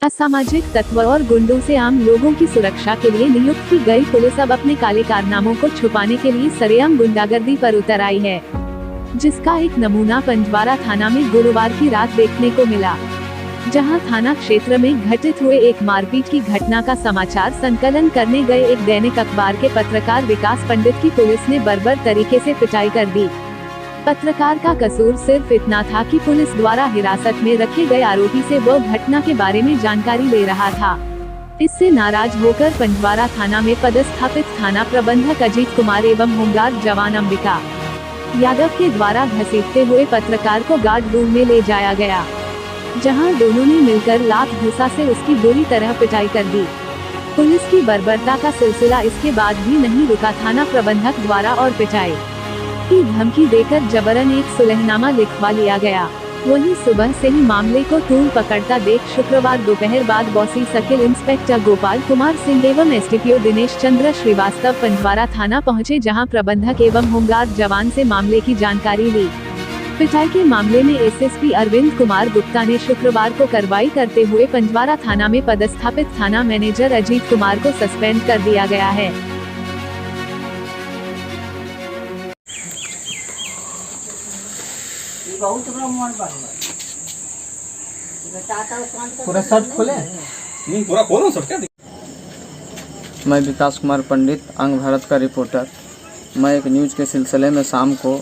असामाजिक तत्व और गुंडों से आम लोगों की सुरक्षा के लिए नियुक्त की गई पुलिस अब अपने काले कारनामों को छुपाने के लिए सरेआम गुंडागर्दी पर उतर आई है, जिसका एक नमूना पंजवारा थाना में गुरुवार की रात देखने को मिला, जहां थाना क्षेत्र में घटित हुए एक मारपीट की घटना का समाचार संकलन करने गए एक दैनिक अखबार के पत्रकार विकास पंडित की पुलिस ने बर्बर तरीके से पिटाई कर दी। पत्रकार का कसूर सिर्फ इतना था कि पुलिस द्वारा हिरासत में रखे गए आरोपी से वो घटना के बारे में जानकारी ले रहा था। इससे नाराज होकर पंजवारा थाना में पदस्थापित थाना प्रबंधक अजीत कुमार एवं होमगार्ड जवान अंबिका यादव के द्वारा घसीटते हुए पत्रकार को गार्ड रूम में ले जाया गया, जहां दोनों ने मिलकर लात घुसा से उसकी बुरी तरह पिटाई कर दी। पुलिस की बर्बरता का सिलसिला इसके बाद भी नहीं रुका। थाना प्रबंधक द्वारा और पिटाई की धमकी देकर जबरन एक सुलहनामा लिखवा लिया गया। वहीं सुबह से ही मामले को तूल पकड़ता देख शुक्रवार दोपहर बाद bossy circle inspector Gopal Kumar Singh एवं एसडीपीओ दिनेश चंद्र श्रीवास्तव पंजवारा थाना पहुंचे, जहां प्रबंधक एवं होमगार्ड जवान से मामले की जानकारी ली। पिटाई के मामले में एसएसपी अरविंद कुमार गुप्ता ने शुक्रवार को कार्रवाई करते हुए पंजवारा थाना में पदस्थापित थाना मैनेजर अजीत कुमार को सस्पेंड कर दिया गया है। पूरा शर्ट खोले? पूरा खोलो सर। क्या मैं विकास कुमार पंडित, अंग भारत का रिपोर्टर। मैं एक न्यूज़ के सिलसिले में शाम को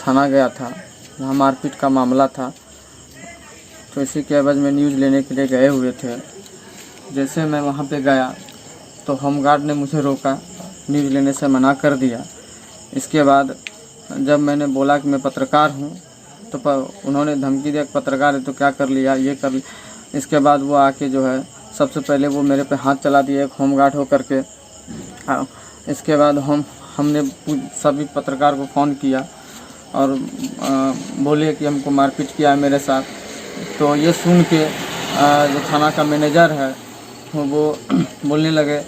थाना गया था, वहाँ मारपीट का मामला था, तो इसी के एवज में न्यूज़ लेने के लिए गए हुए थे। जैसे मैं वहाँ पे गया तो होमगार्ड ने मुझे रोका, न्यूज़ लेने से मना कर दिया। इसके बाद जब मैंने बोला कि मैं पत्रकार हूँ तो उन्होंने धमकी दिया, पत्रकार है तो क्या कर लिया, ये कर लिया। इसके बाद वो आके जो है सबसे पहले वो मेरे पे हाथ चला दिए, एक होमगार्ड हो करके। इसके बाद हमने सभी पत्रकार को फ़ोन किया और बोले कि हमको मारपीट किया है मेरे साथ। तो ये सुन के जो थाना का मैनेजर है वो बोलने लगे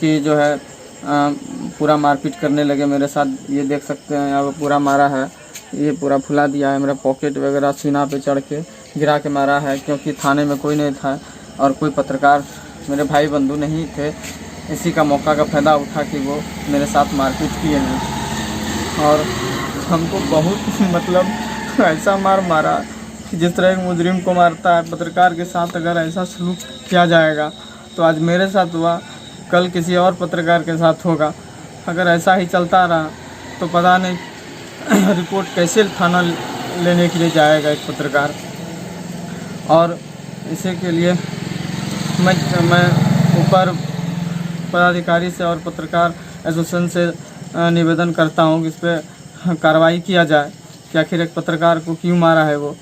कि जो है पूरा मारपीट करने लगे मेरे साथ। ये देख सकते हैं यहाँ पूरा मारा है, ये पूरा फुला दिया है, मेरा पॉकेट वगैरह सीना पे चढ़ के गिरा के मारा है, क्योंकि थाने में कोई नहीं था और कोई पत्रकार मेरे भाई बंधु नहीं थे। इसी का मौका का फ़ायदा उठा कि वो मेरे साथ मारपीट किए हैं और हमको बहुत मतलब ऐसा मारा कि जिस तरह एक मुजरिम को मारता है, पत्रकार के साथ अगर ऐसा सलूक किया जाएगा तो आज मेरे साथ हुआ, कल किसी और पत्रकार के साथ होगा। अगर ऐसा ही चलता रहा तो पता नहीं रिपोर्ट कैसे थाना लेने के लिए जाएगा एक पत्रकार। और इसी के लिए मैं ऊपर पदाधिकारी से और पत्रकार एसोसिएशन से निवेदन करता हूं कि इस पर कार्रवाई किया जाए कि आखिर एक पत्रकार को क्यों मारा है वो।